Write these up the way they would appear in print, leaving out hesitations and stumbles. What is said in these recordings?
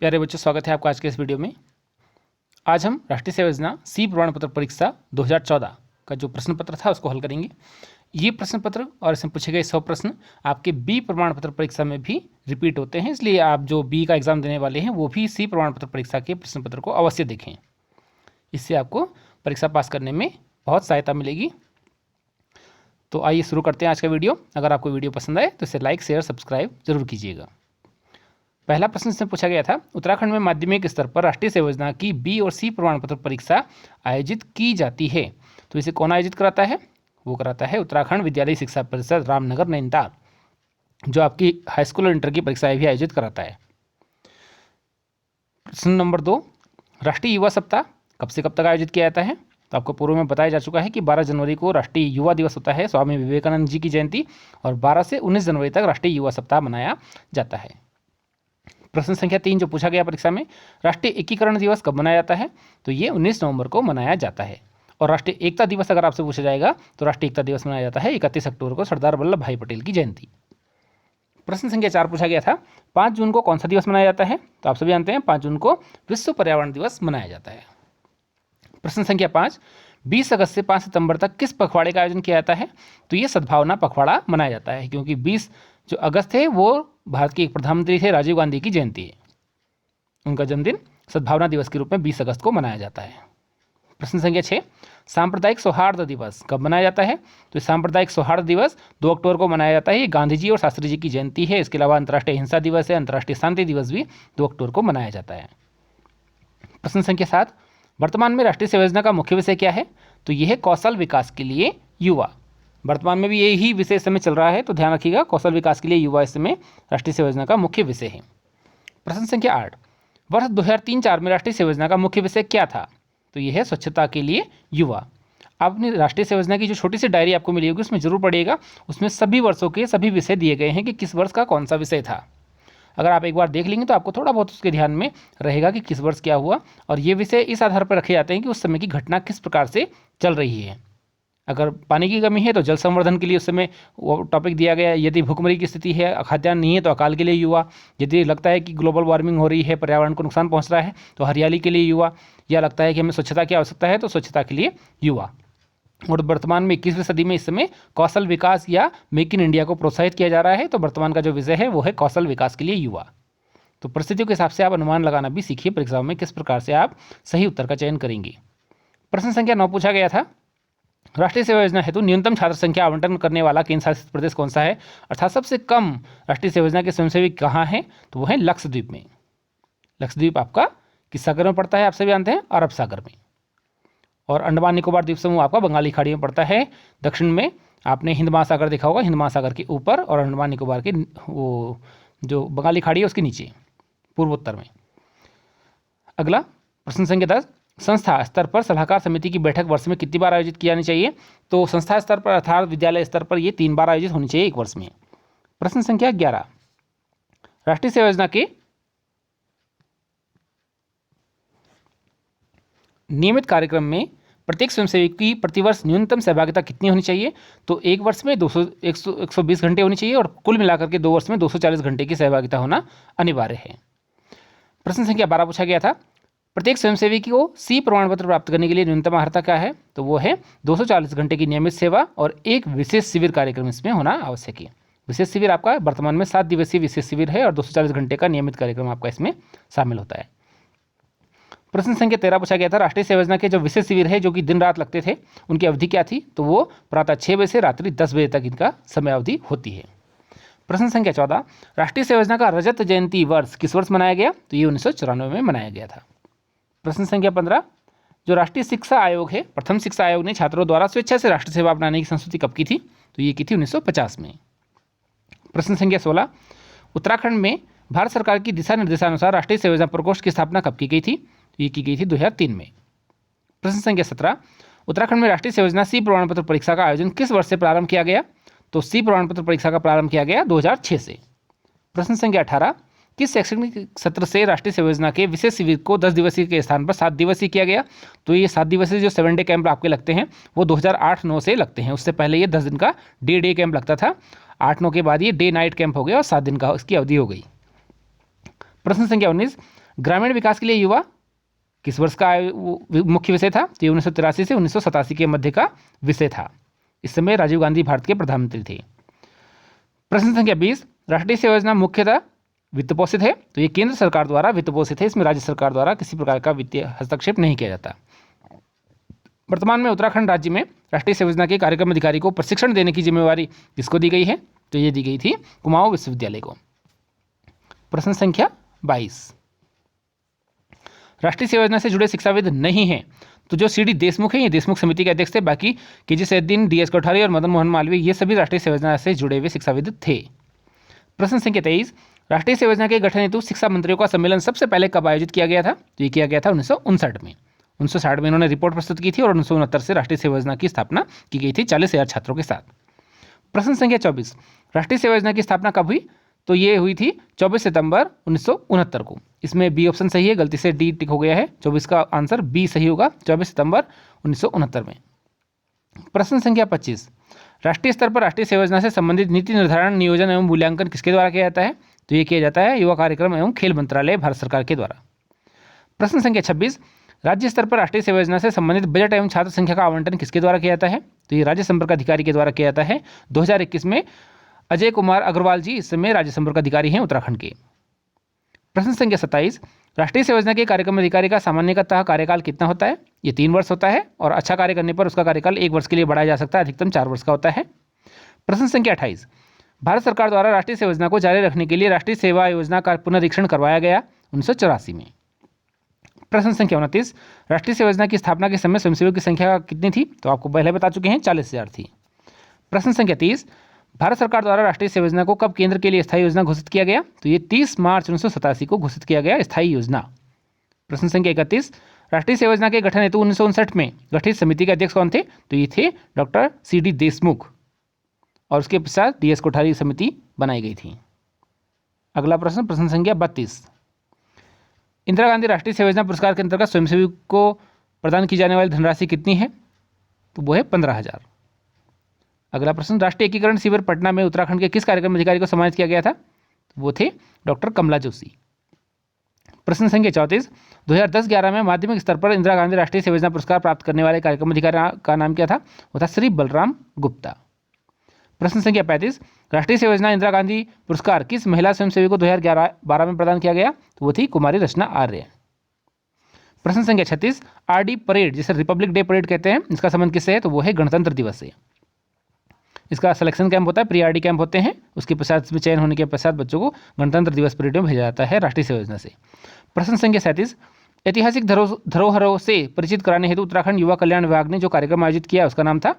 प्यारे बच्चों, स्वागत है आपका आज के इस वीडियो में। आज हम राष्ट्रीय सेवा योजना सी प्रमाण पत्र परीक्षा 2014 का जो प्रश्न पत्र था उसको हल करेंगे। ये प्रश्न पत्र और इसमें पूछे गए 100 प्रश्न आपके बी प्रमाण पत्र परीक्षा में भी रिपीट होते हैं, इसलिए आप जो बी का एग्जाम देने वाले हैं वो भी सी प्रमाण पत्र परीक्षा के प्रश्न पत्र को अवश्य देखें। इससे आपको परीक्षा पास करने में बहुत सहायता मिलेगी। तो आइए शुरू करते हैं आज का वीडियो। अगर आपको वीडियो पसंद आए तो इसे लाइक, शेयर, सब्सक्राइब जरूर कीजिएगा। पहला प्रश्न इसमें पूछा गया था, उत्तराखंड में माध्यमिक स्तर पर राष्ट्रीय सेवा योजना की बी और सी प्रमाण पत्र परीक्षा आयोजित की जाती है। तो इसे कौन आयोजित कराता है? वो कराता है उत्तराखंड विद्यालय शिक्षा परिषद रामनगर नैनीताल, जो आपकी हाई स्कूल और इंटर की परीक्षाएं भी आयोजित कराता है। प्रश्न नंबर 2, राष्ट्रीय युवा सप्ताह कब से कब तक आयोजित किया जाता है? तो आपको पूर्व में बताया जा चुका है कि 12 जनवरी को राष्ट्रीय युवा दिवस होता है, स्वामी विवेकानंद जी की जयंती, और 12 से 19 जनवरी तक राष्ट्रीय युवा सप्ताह मनाया जाता है। प्रश्न संख्या 3 जो पूछा गया परीक्षा में, राष्ट्रीय एकीकरण दिवस कब मनाया जाता है? तो ये 19 नवंबर को मनाया जाता है। और राष्ट्रीय एकता दिवस अगर आपसे पूछा जाएगा तो राष्ट्रीय एकता दिवस मनाया जाता है 31 अक्टूबर को, सरदार वल्लभ भाई पटेल की जयंती। प्रश्न संख्या 4 पूछा गया था, 5 जून को कौन सा दिवस मनाया जाता है? तो आप सभी जानते हैं 5 जून को विश्व पर्यावरण दिवस मनाया जाता है। प्रश्न संख्या 5, 20 अगस्त से 5 सितंबर तक किस पखवाड़े का आयोजन किया जाता है? तो ये सद्भावना पखवाड़ा मनाया जाता है, क्योंकि 20 जो अगस्त है वो भारत के एक प्रधानमंत्री थे राजीव गांधी की जयंती है। उनका जन्मदिन सद्भावना दिवस के रूप में 20 अगस्त को मनाया जाता है। प्रश्न संख्या 6, सांप्रदायिक सौहार्द दिवस कब मनाया जाता है? तो सांप्रदायिक सौहार्द दिवस 2 अक्टूबर को मनाया जाता है। ये गांधी जी और शास्त्री जी की जयंती है। इसके अलावा अंतर्राष्ट्रीय अहिंसा दिवस है, अंतर्राष्ट्रीय शांति दिवस भी 2 अक्टूबर को मनाया जाता है। प्रश्न संख्या 7, वर्तमान में राष्ट्रीय सेवा योजना का मुख्य विषय क्या है? तो यह है कौशल विकास के लिए युवा। वर्तमान में भी यही विषय इस समय चल रहा है, तो ध्यान रखिएगा, कौशल विकास के लिए युवा इस समय राष्ट्रीय सेवा योजना का मुख्य विषय है। प्रश्न संख्या 8, वर्ष 2003-4 में राष्ट्रीय सेवा योजना का मुख्य विषय क्या था? तो यह है स्वच्छता के लिए युवा। आप अपनी राष्ट्रीय सेवा योजना की जो छोटी सी डायरी आपको मिली होगी उसमें जरूर पढ़िएगा, उसमें सभी वर्षों के सभी विषय दिए गए हैं कि किस वर्ष का कौन सा विषय था। अगर आप एक बार देख लेंगे तो आपको थोड़ा बहुत उसके ध्यान में रहेगा कि किस वर्ष क्या हुआ, और ये विषय इस आधार पर रखे जाते हैं कि उस समय की घटना किस प्रकार से चल रही है। अगर पानी की कमी है तो जल संवर्धन के लिए उस समय वो टॉपिक दिया गया है। यदि भूखमरी की स्थिति है, खाद्यान्न नहीं है तो अकाल के लिए युवा। यदि लगता है कि ग्लोबल वार्मिंग हो रही है, पर्यावरण को नुकसान पहुंच रहा है तो हरियाली के लिए युवा। या लगता है कि हमें स्वच्छता की आवश्यकता है तो स्वच्छता के लिए युवा। और वर्तमान में 21वीं सदी में इस समय कौशल विकास या मेक इन इंडिया को प्रोत्साहित किया जा रहा है, तो वर्तमान का जो विषय है वो है कौशल विकास के लिए युवा। तो परिस्थितियों के हिसाब से आप अनुमान लगाना भी सीखिए परीक्षाओं में किस प्रकार से आप सही उत्तर का चयन करेंगे। प्रश्न संख्या 9 पूछा गया था, राष्ट्रीय सेवा योजना हेतु न्यूनतम छात्र संख्या आवंटन करने वाला केंद्र शासित प्रदेश कौन सा है? अर्थात सबसे कम राष्ट्रीय सेवा योजना के स्वयंसेवी कहाँ हैं? तो वो है लक्षद्वीप में। लक्षद्वीप आपका किस सागर में पड़ता है? आप सभी जानते हैं, अरब सागर में। और अंडमान निकोबार द्वीप समूह आपका बंगाली खाड़ी में पड़ता है। दक्षिण में आपने हिंद महासागर देखा होगा, हिंद महासागर के ऊपर, और अंडमान निकोबार के वो जो बंगाली खाड़ी है उसके नीचे पूर्वोत्तर में। अगला प्रश्न संख्या 10, संस्था स्तर पर सलाहकार समिति की बैठक वर्ष में कितनी बार आयोजित की जानी चाहिए? तो संस्था स्तर पर अर्थात विद्यालय स्तर पर ये 3 बार आयोजित होनी चाहिए एक वर्ष में। प्रश्न संख्या 11, राष्ट्रीय सेवा योजना के नियमित कार्यक्रम में प्रत्येक स्वयंसेवी की प्रतिवर्ष न्यूनतम सहभागिता कितनी होनी चाहिए? तो एक वर्ष में 120 घंटे होनी चाहिए, और कुल मिलाकर के 2 वर्ष में 240 घंटे की सहभागिता होना अनिवार्य है। प्रश्न संख्या 12 पूछा गया था, प्रत्येक स्वयंसेवी को सी प्रमाण पत्र प्राप्त करने के लिए न्यूनतम अर्हता क्या है? तो वो है 240 घंटे की नियमित सेवा और एक विशेष शिविर कार्यक्रम इसमें होना आवश्यक है। विशेष शिविर आपका वर्तमान में 7 दिवसीय विशेष शिविर है, और 240 घंटे का नियमित कार्यक्रम आपका इसमें शामिल होता है। प्रश्न संख्या 13 पूछा गया था, राष्ट्रीय सेवा योजना के जो विशेष शिविर है जो कि दिन रात लगते थे, उनकी अवधि क्या थी? तो वो प्रातः 6 बजे से रात्रि 10 बजे तक इनका समय अवधि होती है। प्रश्न संख्या 14, राष्ट्रीय सेवा योजना का रजत जयंती वर्ष किस वर्ष मनाया गया? तो ये 1994 में मनाया गया था। प्रश्न संख्या 15, जो राष्ट्रीय शिक्षा आयोग है, प्रथम शिक्षा आयोग ने छात्रों द्वारा स्वेच्छा से राष्ट्र सेवा अपनाने की संस्कृति कब की थी? तो ये की थी 1950 में। प्रश्न संख्या 16, उत्तराखंड में भारत सरकार की दिशा निर्देशानुसार राष्ट्रीय सेवा योजना प्रकोष्ठ की स्थापना कब की गई थी? तो ये की गई थी 2003 में। प्रश्न संख्या 17, उत्तराखंड में राष्ट्रीय सेवा योजना सी प्रमाण पत्र परीक्षा का आयोजन किस वर्ष से प्रारंभ किया गया? तो सी प्रमाण पत्र परीक्षा का प्रारंभ किया गया 2006 से। प्रश्न संख्या 18, किस शैक्षणिक सत्र से राष्ट्रीय सेवा योजना के विशेष शिविर को 10 दिवसीय के स्थान पर 7 दिवसीय किया गया? तो ये 7 दिवसीय जो 7 डे कैंप आपके लगते हैं वो 2008-9 से लगते हैं। उससे पहले ये 10 दिन का डे कैंप लगता था। 8-9 के बाद ये डे नाइट कैंप हो गया और 7 दिन का इसकी अवधि हो गई। प्रश्न संख्या 19, ग्रामीण विकास के लिए युवा किस वर्ष का मुख्य विषय था? तो ये 1983 से 1987 के मध्य का विषय था। इस समय राजीव गांधी भारत के प्रधानमंत्री थे। प्रश्न संख्या 20, राष्ट्रीय सेवा योजना मुख्यतः वित्त पोषित है। तो ये केंद्र सरकार द्वारा वित्त पोषित है, इसमें राज्य सरकार द्वारा किसी प्रकार का वित्तीय हस्तक्षेप नहीं किया जाता। वर्तमान में उत्तराखंड राज्य में राष्ट्रीय सेवा योजना के कार्यक्रम अधिकारी को प्रशिक्षण देने की जिम्मेवारी किसको दी गई है? तो ये दी गई थी कुमाऊं विश्वविद्यालय को। प्रश्न संख्या 22, राष्ट्रीय सेवा योजना से जुड़े शिक्षाविद नहीं हैं। तो जो सी डी देशमुख है, ये देशमुख समिति के अध्यक्ष थे। बाकी के.जी. सैयदीन, डी.एस. कोठारी और मदन मोहन मालवीय, ये सभी राष्ट्रीय सेवा योजना से जुड़े हुए शिक्षाविद थे। प्रश्न संख्या 23, राष्ट्रीय सेवा योजना के गठन हेतु शिक्षा मंत्रियों का सम्मेलन सबसे पहले कब आयोजित किया गया था? तो ये किया गया था 1959 में। 1960 में इन्होंने रिपोर्ट प्रस्तुत की थी और 1969 से राष्ट्रीय सेवा योजना की स्थापना की गई थी 40,000 छात्रों के साथ। प्रश्न संख्या 24, राष्ट्रीय सेवा योजना की स्थापना कब हुई? तो ये हुई थी 24 सितंबर 1969 को। इसमें बी ऑप्शन सही है, गलती से डी टिक हो गया है। 24 का आंसर बी सही होगा, 24 सितंबर 1969 में। प्रश्न संख्या 25, राष्ट्रीय स्तर पर राष्ट्रीय सेवा योजना से संबंधित नीति निर्धारण, नियोजन एवं मूल्यांकन किसके द्वारा किया जाता है? तो ये किया जाता है युवा कार्यक्रम एवं खेल मंत्रालय, भारत सरकार के द्वारा। प्रश्न संख्या 26, राज्य स्तर पर राष्ट्रीय सेवा योजना से संबंधित बजट एवं छात्र संख्या का आवंटन किसके द्वारा किया जाता है? तो ये राज्य संपर्क अधिकारी के द्वारा किया जाता है। 2021 में अजय कुमार अग्रवाल जी इस समय राज्य संपर्क अधिकारी हैं उत्तराखंड के। प्रश्न संख्या 27, राष्ट्रीय सेवा योजना के कार्यक्रम अधिकारी का सामान्यतः कार्यकाल कितना होता है? ये 3 वर्ष होता है और अच्छा कार्य करने पर उसका कार्यकाल 1 वर्ष के लिए बढ़ाया जा सकता है, अधिकतम 4 वर्ष का होता है। प्रश्न संख्या 28, भारत सरकार द्वारा राष्ट्रीय सेवा योजना को जारी रखने के लिए राष्ट्रीय सेवा योजना का पुनरीक्षण करवाया गया 1984 में। प्रश्न संख्या 29, राष्ट्रीय सेवा योजना की स्थापना के समय स्वयंसेवकों की संख्या कितनी थी? तो आपको पहले बता चुके हैं, 40,000 थी। प्रश्न संख्या 30, भारत सरकार द्वारा राष्ट्रीय सेवा योजना को कब केंद्र के लिए स्थायी योजना घोषित किया गया? तो ये 30 मार्च 1987 को घोषित किया गया स्थायी योजना। प्रश्न संख्या 31, राष्ट्रीय सेवा योजना के गठन हेतु 1959 में गठित समिति के अध्यक्ष कौन थे? तो ये थे डॉक्टर सी डी देशमुख और उसके पश्चात डी.एस. कोठारी समिति बनाई गई थी। अगला प्रश्न, प्रश्न संख्या 32, इंदिरा गांधी राष्ट्रीय सेवा योजना पुरस्कार के अंतर्गत स्वयंसेवी को प्रदान की जाने वाली धनराशि कितनी है? तो वो है 15,000। अगला प्रश्न, राष्ट्रीय एकीकरण शिविर पटना में उत्तराखंड के किस कार्यक्रम अधिकारी को सम्मानित किया गया था? वो थे डॉक्टर कमला जोशी। प्रश्न संख्या 34, 2010-11 में माध्यमिक स्तर पर इंदिरा गांधी राष्ट्रीय सेवा योजना पुरस्कार प्राप्त करने वाले कार्यक्रम अधिकारी का नाम क्या था? वो था श्री बलराम गुप्ता। प्रश्न संख्या 35, राष्ट्रीय सेवा योजना इंदिरा गांधी पुरस्कार किस महिला स्वयंसेवी को 2011-12 में प्रदान किया गया? तो वो थी कुमारी रचना आर्य। प्रश्न संख्या 36, आरडी परेड जिसे रिपब्लिक डे परेड कहते हैं, इसका संबंध किससे है? तो वो है गणतंत्र दिवस से। इसका सिलेक्शन कैंप होता है, प्री आरडी कैंप होते हैं, उसके पश्चात इसमें चयन होने के पश्चात बच्चों को गणतंत्र दिवस परेड में भेजा जाता है राष्ट्रीय सेवा योजना से। प्रश्न संख्या 37, ऐतिहासिक धरोहरों से परिचित कराने हेतु उत्तराखंड युवा कल्याण विभाग ने जो कार्यक्रम आयोजित किया उसका नाम था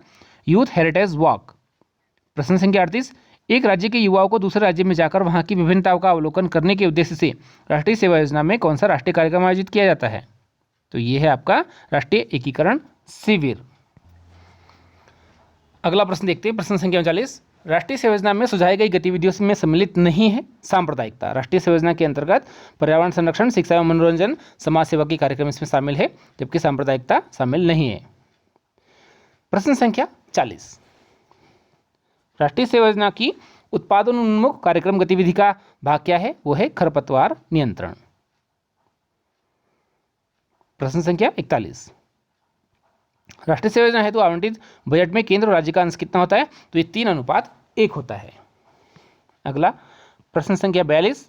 यूथ हेरिटेज वॉक। प्रश्न संख्या 38, एक राज्य के युवाओं को दूसरे राज्य में जाकर वहां की विभिन्नताओं का अवलोकन करने के उद्देश्य से राष्ट्रीय सेवा योजना में कौन सा राष्ट्रीय कार्यक्रम आयोजित किया जाता है? तो ये है आपका राष्ट्रीय एकीकरण शिविर। अगला प्रश्न देखते हैं, प्रश्न संख्या 39, राष्ट्रीय सेवा योजना में सुझाई गई गतिविधियों में सम्मिलित नहीं है सांप्रदायिकता। राष्ट्रीय सेवा योजना के अंतर्गत पर्यावरण संरक्षण, शिक्षा एवं मनोरंजन, समाज सेवा के कार्यक्रम इसमें शामिल है, जबकि सांप्रदायिकता शामिल नहीं है। प्रश्न संख्या 40, राष्ट्रीय सेवा योजना की उत्पादन उन्मुख कार्यक्रम गतिविधि का भाग क्या है? वो है खरपतवार नियंत्रण। प्रश्न संख्या 41, राष्ट्रीय सेवा योजना हेतु आवंटित बजट में केंद्र और राज्य का अंश कितना होता है? तो ये 3:1 होता है। अगला प्रश्न संख्या 42,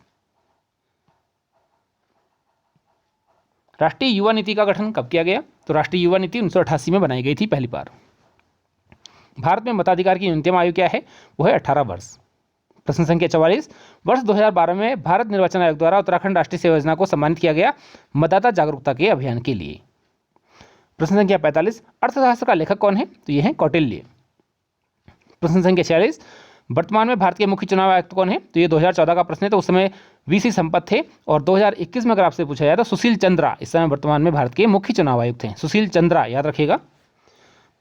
राष्ट्रीय युवा नीति का गठन कब किया गया? तो राष्ट्रीय युवा नीति 1988 में बनाई गई थी पहली बार। भारत में मताधिकार की न्यूनतम आयु क्या है? वो है 18 वर्ष। प्रश्न संख्या 44, वर्ष 2012 में भारत निर्वाचन आयोग द्वारा उत्तराखंड राष्ट्रीय सेवा योजना को सम्मानित किया गया मतदाता जागरूकता के अभियान के लिए। प्रश्न संख्या 45, अर्थशास्त्र का लेखक कौन है? तो ये है कौटिल्य। प्रश्न संख्या 46, वर्तमान में भारत के मुख्य चुनाव आयुक्त कौन है? तो ये 2014 का प्रश्न है, तो उस समय वीसी संपत थे और 2021 में अगर आपसे पूछा जाए तो सुशील चंद्रा इस समय वर्तमान में भारत के मुख्य चुनाव आयुक्त हैं, सुशील चंद्रा, याद रखिएगा।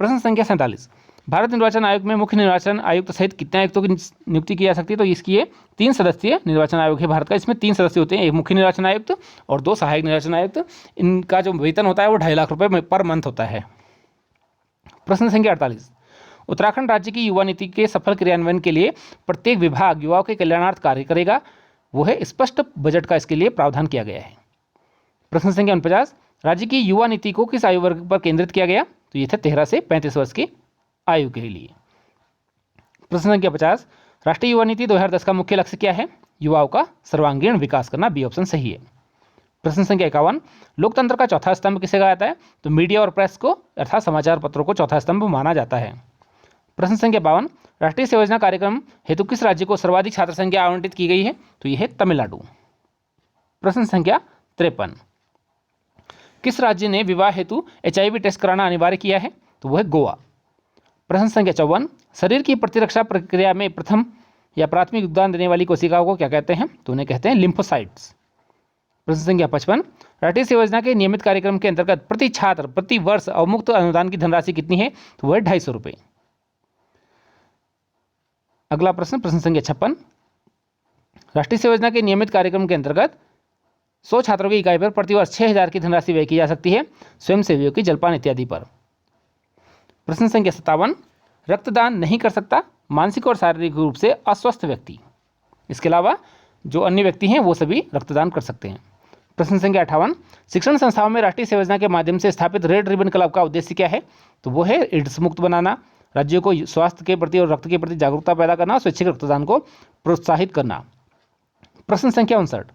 प्रश्न संख्या 47, भारत निर्वाचन आयोग में मुख्य निर्वाचन आयुक्त सहित कितने आयुक्तों की नियुक्ति की जा सकती है? तो इसकी 3 सदस्यीय निर्वाचन आयोग है भारत का। इसमें 3 सदस्य होते हैं, एक मुख्य निर्वाचन आयुक्त और 2 सहायक निर्वाचन आयुक्त। इनका जो वेतन होता है वो 2.5 लाख रुपये पर मंथ होता है। प्रश्न संख्या 48, उत्तराखंड राज्य की युवा नीति के सफल क्रियान्वयन के लिए प्रत्येक विभाग युवाओं के कल्याणार्थ कार्य करेगा, वो है स्पष्ट बजट का इसके लिए प्रावधान किया गया है। प्रश्न संख्या 49, राज्य की युवा नीति को किस आयु वर्ग पर केंद्रित किया गया? तो ये थे 13 से 35 वर्ष की आयु के लिए। प्रश्न संख्या 50, राष्ट्रीय युवा नीति 2010 का मुख्य लक्ष्य क्या है? युवाओं का सर्वांगीण विकास करना। बी ऑप्शन सही है। प्रश्न संख्या 51, लोकतंत्र का चौथा स्तंभ किसे कहा जाता है? तो मीडिया और प्रेस को अर्थात समाचार पत्रों को चौथा स्तंभ माना जाता है। प्रश्न संख्या 52, राष्ट्रीय सेवा योजना कार्यक्रम हेतु किस राज्य को सर्वाधिक छात्र संख्या आवंटित की गई है? तो यह है तमिलनाडु। प्रश्न संख्या 53, किस राज्य ने विवाह हेतु HIV टेस्ट कराना अनिवार्य किया है? तो वह है गोवा। प्रश्न संख्या 54, शरीर की प्रतिरक्षा प्रक्रिया में प्रथम या प्राथमिक योगदान देने वाली कोशिकाओं को क्या कहते हैं? तो उन्हें कहते हैं लिम्फोसाइट्स। प्रश्न संख्या 55, राष्ट्रीय सेवा योजना के नियमित कार्यक्रम के अंतर्गत प्रति छात्र प्रति वर्ष अवमुक्त अनुदान की धनराशि कितनी है? तो वह 250 रुपये। अगला प्रश्न, प्रश्न संख्या 56, राष्ट्रीय सेवा योजना के नियमित कार्यक्रम के अंतर्गत 100 छात्रों की इकाई पर प्रतिवर्ष 6000 की धनराशि व्यय की जा सकती है स्वयंसेवियों की जलपान इत्यादि पर। प्रश्न संख्या 57, रक्तदान नहीं कर सकता मानसिक और शारीरिक रूप से अस्वस्थ व्यक्ति। इसके अलावा जो अन्य व्यक्ति हैं वो सभी रक्तदान कर सकते हैं। प्रश्न संख्या 58, शिक्षण संस्थाओं में राष्ट्रीय सेवा योजना के माध्यम से स्थापित रेड रिबन क्लब का उद्देश्य क्या है? तो वो है एड्स मुक्त बनाना, राज्यों को स्वास्थ्य के प्रति और रक्त के प्रति जागरूकता पैदा करना और स्वैच्छिक रक्तदान को प्रोत्साहित करना। प्रश्न संख्या 59,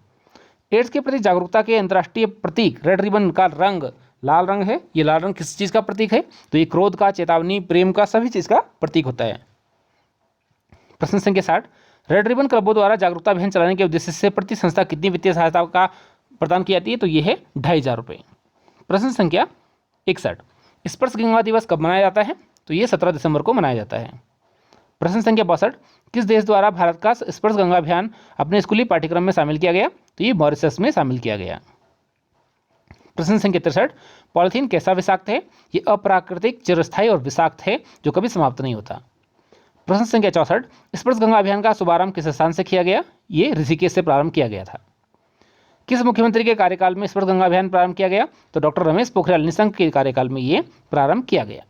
एड्स के प्रति जागरूकता के अंतर्राष्ट्रीय प्रतीक रेड रिबन का रंग लाल रंग है। ये लाल रंग किस चीज़ का प्रतीक है? तो ये क्रोध का, चेतावनी, प्रेम का, सभी चीज़ का प्रतीक होता है। प्रश्न संख्या 60, रेड रिबन क्लबों द्वारा जागरूकता अभियान चलाने के उद्देश्य से प्रति संस्था कितनी वित्तीय सहायता का प्रदान की जाती है? तो ये है 2500 रुपये। प्रश्न संख्या 61, स्पर्श गंगा दिवस कब मनाया जाता है? तो ये 17 दिसंबर को मनाया जाता है। प्रश्न संख्या 62, किस देश द्वारा भारत का स्पर्श गंगा अभियान अपने स्कूली पाठ्यक्रम में शामिल किया गया? तो ये मॉरिशस में शामिल किया गया। प्रश्न संख्या 63, पॉलिथीन कैसा विषाक्त है? ये अप्राकृतिक, चिरस्थायी और विषाक्त है जो कभी समाप्त नहीं होता। प्रश्न संख्या 64, स्पर्श गंगा अभियान का शुभारंभ किस स्थान से किया गया? ये ऋषिकेश से प्रारंभ किया गया था। किस मुख्यमंत्री के कार्यकाल में स्पर्श गंगा अभियान प्रारंभ किया गया? तो डॉक्टर रमेश पोखरियाल निशंक के कार्यकाल में ये प्रारंभ किया गया।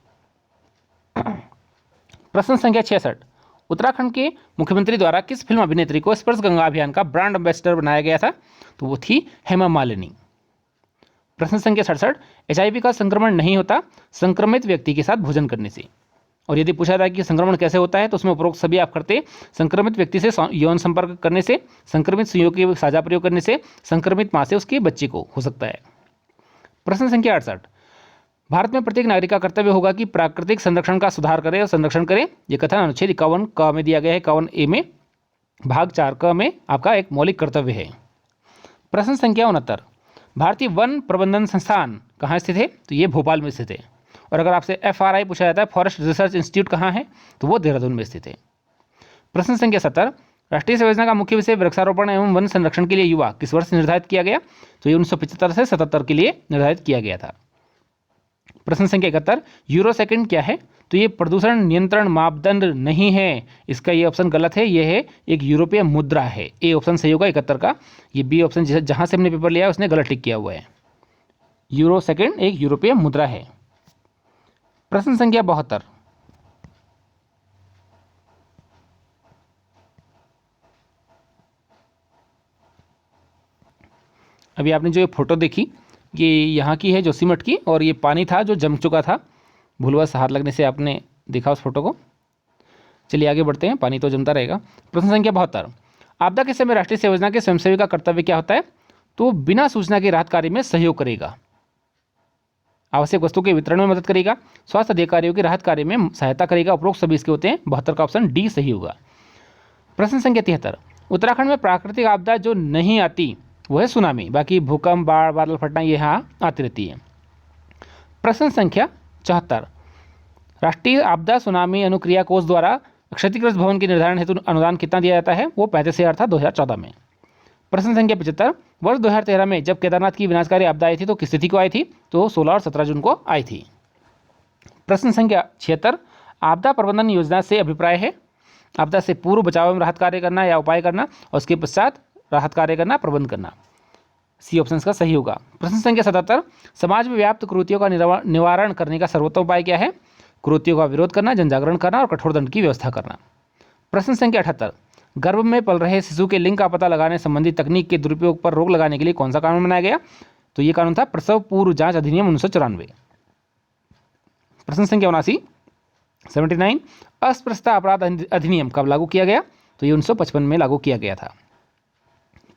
प्रश्न संख्या 66, उत्तराखंड के मुख्यमंत्री द्वारा किस फिल्म अभिनेत्री को स्पर्श गंगा अभियान का ब्रांड एम्बेसडर बनाया गया था? तो वो थी हेमा मालिनी। प्रश्न संख्या 67, HIV का संक्रमण नहीं होता संक्रमित व्यक्ति के साथ भोजन करने से। और यदि पूछा जाए कि संक्रमण कैसे होता है तो उसमें उपरोक्त सभी आप करते संक्रमित व्यक्ति से यौन संपर्क करने से, संक्रमित सुइयों के साझा प्रयोग करने से, संक्रमित मां से उसके बच्चे को हो सकता है। प्रश्न संख्या 68, भारत में प्रत्येक नागरिक का कर्तव्य होगा कि प्राकृतिक संरक्षण का सुधार करे और संरक्षण करे। यह कथन अनुच्छेद 51 क में दिया गया है, 51A में भाग 4 क में आपका एक मौलिक कर्तव्य है। प्रश्न संख्या 69, भारतीय वन प्रबंधन संस्थान कहाँ स्थित है? तो ये भोपाल में स्थित है। और अगर आपसे FRI पूछा जाता है, फॉरेस्ट रिसर्च इंस्टीट्यूट कहाँ है? तो वो देहरादून में स्थित है। प्रश्न संख्या 70, राष्ट्रीय सेवा योजना का मुख्य विषय वृक्षारोपण एवं वन संरक्षण के लिए युवा किस वर्ष निर्धारित किया गया? तो ये 1975 से 77 के लिए निर्धारित किया गया था। प्रश्न संख्या 71, यूरो सेकंड क्या है? तो ये प्रदूषण नियंत्रण मापदंड नहीं है, इसका ये ऑप्शन गलत है। ये है एक यूरोपीय मुद्रा है। ए ऑप्शन सही होगा 71 का। ये बी ऑप्शन जहाँ से हमने पेपर लिया है उसने गलत टिक किया हुआ है। यूरो सेकंड एक यूरोपीय मुद्रा है। प्रश्न संख्या 72, अभी आपने जो ये फोटो देखी ये यहाँ की है जोशीमठ की, और ये पानी था जो जम चुका था, भूलवश हाथ लगने से आपने देखा उस फोटो को। चलिए आगे बढ़ते हैं, पानी तो जमता रहेगा। प्रश्न संख्या 72, आपदा के समय राष्ट्रीय सेवा योजना के स्वयंसेवी का कर्तव्य क्या होता है? तो बिना सूचना के राहत कार्य में सहयोग करेगा, आवश्यक वस्तु के वितरण में मदद करेगा, स्वास्थ्य अधिकारियों के राहत कार्य में सहायता करेगा। उपरोक्त सभी इसके होते हैं। 72 का ऑप्शन डी सही होगा। प्रश्न संख्या 73, उत्तराखंड में प्राकृतिक आपदा जो नहीं आती वो है सुनामी, बाकी भूकंप, बाढ़, बादल फटना ये यहाँ आती रहती है। प्रश्न संख्या 74, राष्ट्रीय आपदा सुनामी अनुक्रिया कोष द्वारा क्षतिग्रस्त भवन के निर्धारण हेतु अनुदान कितना दिया जाता है? वो 35,000 था 2014 में। प्रश्न संख्या 75, वर्ष 2013 में जब केदारनाथ की विनाशकारी आपदा आई थी तो किस तिथि को आई थी? तो 16 और 17 जून को आई थी। प्रश्न संख्या 76, आपदा प्रबंधन योजना से अभिप्राय है? आपदा से पूर्व बचाव में राहत कार्य करना या उपाय करना, और उसके पश्चात राहत कार्य करना, प्रबंध करना। सी ऑप्शन का सही होगा। प्रश्न संख्या 77, समाज में व्याप्त कुरीतियों का निवारण करने का सर्वोत्तम उपाय क्या है? कुरीतियों का विरोध करना, जनजागरण करना और कठोर दंड की व्यवस्था करना। प्रश्न संख्या 78, गर्भ में पल रहे शिशु के लिंग का पता लगाने संबंधी तकनीक के दुरुपयोग पर रोक लगाने के लिए कौन सा कानून बनाया गया? तो ये कानून था प्रसव पूर्व जांच अधिनियम 1994। प्रश्न संख्या 79 अस्पृश्यता अपराध अधिनियम कब लागू किया गया? तो ये 1955 में लागू किया गया था।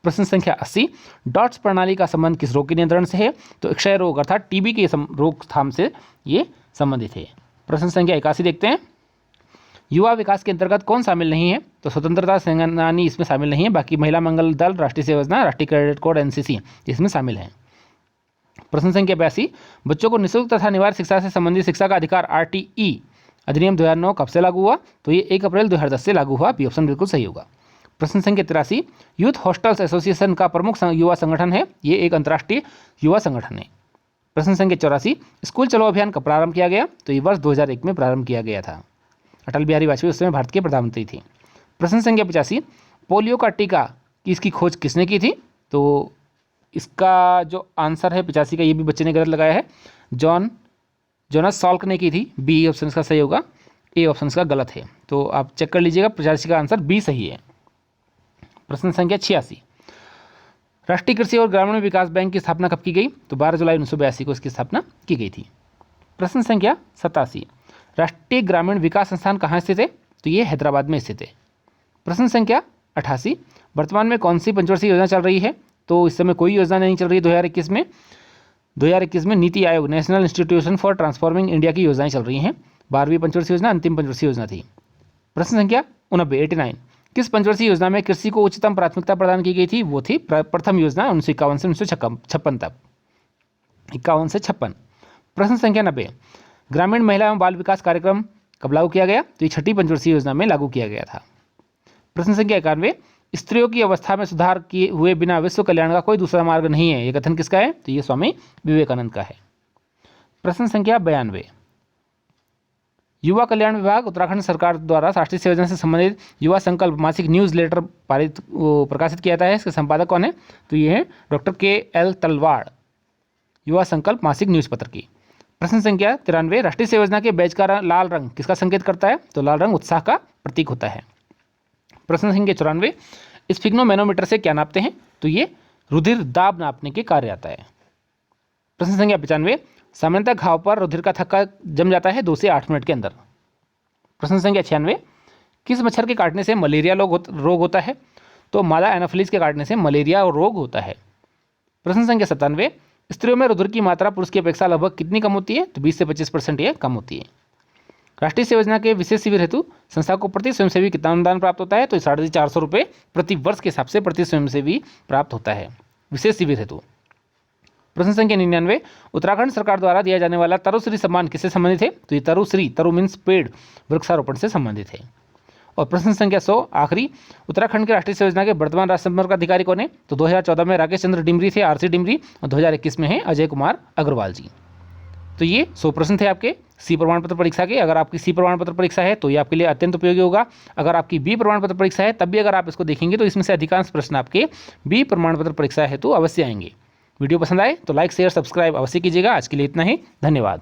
प्रश्न संख्या 80 डॉट्स प्रणाली का संबंध किस रोग के नियंत्रण से है? तो क्षय रोग अर्थात टीबी के रोकथाम से ये संबंधित है। प्रश्न संख्या 81 देखते हैं, युवा विकास के अंतर्गत कौन शामिल नहीं है? तो स्वतंत्रता सेनानी इसमें शामिल नहीं है, बाकी महिला मंगल दल, राष्ट्रीय सेवा योजना, राष्ट्रीय कैडेट कोर, एनसीसी इसमें शामिल हैं। प्रश्न संख्या 82 बच्चों को निःशुल्क तथा अनिवार्य शिक्षा से संबंधित शिक्षा का अधिकार आरटीई अधिनियम 2009 कब से लागू हुआ? तो ये 1 अप्रैल 2010 से लागू हुआ। बी ऑप्शन बिल्कुल सही होगा। प्रश्न संख्या 83 यूथ हॉस्टल्स एसोसिएशन का प्रमुख युवा संगठन है, ये एक अंतर्राष्ट्रीय युवा संगठन है। प्रश्न संख्या 84 स्कूल चलो अभियान कब प्रारंभ किया गया? तो ये वर्ष 2001 में प्रारंभ किया गया था। अटल बिहारी वाजपेयी उस समय भारत के प्रधानमंत्री थे। प्रश्न संख्या 85 पोलियो का टीका की इसकी खोज किसने की थी? तो इसका जो आंसर है 85 का, ये भी बच्चे ने गलत लगाया है, जोनास सॉल्क ने की थी। बी ऑप्शन का सही होगा, ए ऑप्शन का गलत है, तो आप चेक कर लीजिएगा। 85 का आंसर बी सही है। प्रश्न संख्या 86 राष्ट्रीय कृषि और ग्रामीण विकास बैंक की स्थापना कब की गई? तो 12 जुलाई 1982 को इसकी स्थापना की गई थी। प्रश्न संख्या 87 राष्ट्रीय ग्रामीण विकास संस्थान कहाँ स्थित है? तो ये हैदराबाद में स्थित है। प्रश्न संख्या 88 वर्तमान में कौन सी पंचवर्षीय योजना चल रही है? तो इस समय कोई योजना नहीं चल रही है। 2021 में NITI Aayog national institution for transforming India की योजनाएं चल रही हैं। 12वीं पंचवर्षीय योजना अंतिम पंचवर्षीय योजना थी। प्रश्न संख्या 89 किस पंचवर्षीय योजना में कृषि को उच्चतम प्राथमिकता प्रदान की गई थी? वो थी प्रथम योजना 1951 से 1956 तक, 51 से 56। प्रश्न संख्या 90 ग्रामीण महिला एवं बाल विकास कार्यक्रम कब लागू किया गया? तो ये 6ठी पंचवर्षीय योजना में लागू किया गया था। प्रश्न संख्या 91 स्त्रियों की अवस्था में सुधार किए हुए बिना विश्व कल्याण का कोई दूसरा मार्ग नहीं है, ये कथन किसका है? तो ये स्वामी विवेकानंद का है। प्रश्न संख्या 92 युवा कल्याण विभाग उत्तराखंड सरकार द्वारा राष्ट्रीय सेवा योजना से संबंधित युवा संकल्प मासिक न्यूज लेटर प्रकाशित किया जाता है। इसके संपादक कौन है? तो ये है डॉक्टर KL तलवाड़, युवा संकल्प मासिक न्यूज पत्र की। प्रश्न संख्या 93 राष्ट्रीय सेवा योजना के बैज का लाल रंग किसका संकेत करता है? तो लाल रंग उत्साह का प्रतीक होता है। प्रश्न संख्या 94 स्फिग्नोमेनोमीटर से क्या नापते हैं? तो ये रुधिर दाब नापने के कार्य आता है। प्रश्न संख्या 95 सामान्यतः घाव पर रुधिर का थक्का जम जाता है 2 से 8 मिनट के अंदर। प्रश्न संख्या 96 किस मच्छर के काटने से मलेरिया रोग होता है? तो मादा एनाफिलीज के काटने से मलेरिया रोग होता है। प्रश्न संख्या 97 स्त्रियों में रुधिर की मात्रा पुरुष की अपेक्षा लगभग कितनी कम होती है? तो 20 से 25% ये कम होती है। राष्ट्रीय सेवा योजना के विशेष शिविर हेतु संस्था को प्रति स्वयंसेवी कितना अनुदान प्राप्त होता है? तो 450 रुपये प्रति वर्ष के हिसाब से प्रति स्वयंसेवी प्राप्त होता है विशेष शिविर हेतु। प्रश्न संख्या 99 उत्तराखंड सरकार द्वारा दिया जाने वाला तरुश्री सम्मान किससे संबंधित है? तो ये तरु मीन्स पेड़ वृक्षारोपण से संबंधित है। और प्रश्न संख्या 100 आखिरी उत्तराखंड के राष्ट्रीय सेवा योजना के वर्तमान राष्ट्रीय संपर्क अधिकारी कौन है? तो 2014 में राकेश चंद्र डिमरी थे, RC डिमरी, और 2021 में है अजय कुमार अग्रवाल जी। तो ये 100 प्रश्न थे आपके सी प्रमाण पत्र परीक्षा के। अगर आपकी सी प्रमाण पत्र परीक्षा है तो ये आपके लिए अत्यंत उपयोगी होगा। अगर आपकी बी प्रमाण पत्र परीक्षा है तब भी अगर आप इसको देखेंगे तो इसमें से अधिकांश प्रश्न आपके बी प्रमाण पत्र परीक्षा है तो अवश्य आएंगे। वीडियो पसंद आए तो लाइक शेयर सब्सक्राइब अवश्य कीजिएगा। आज के लिए इतना ही, धन्यवाद।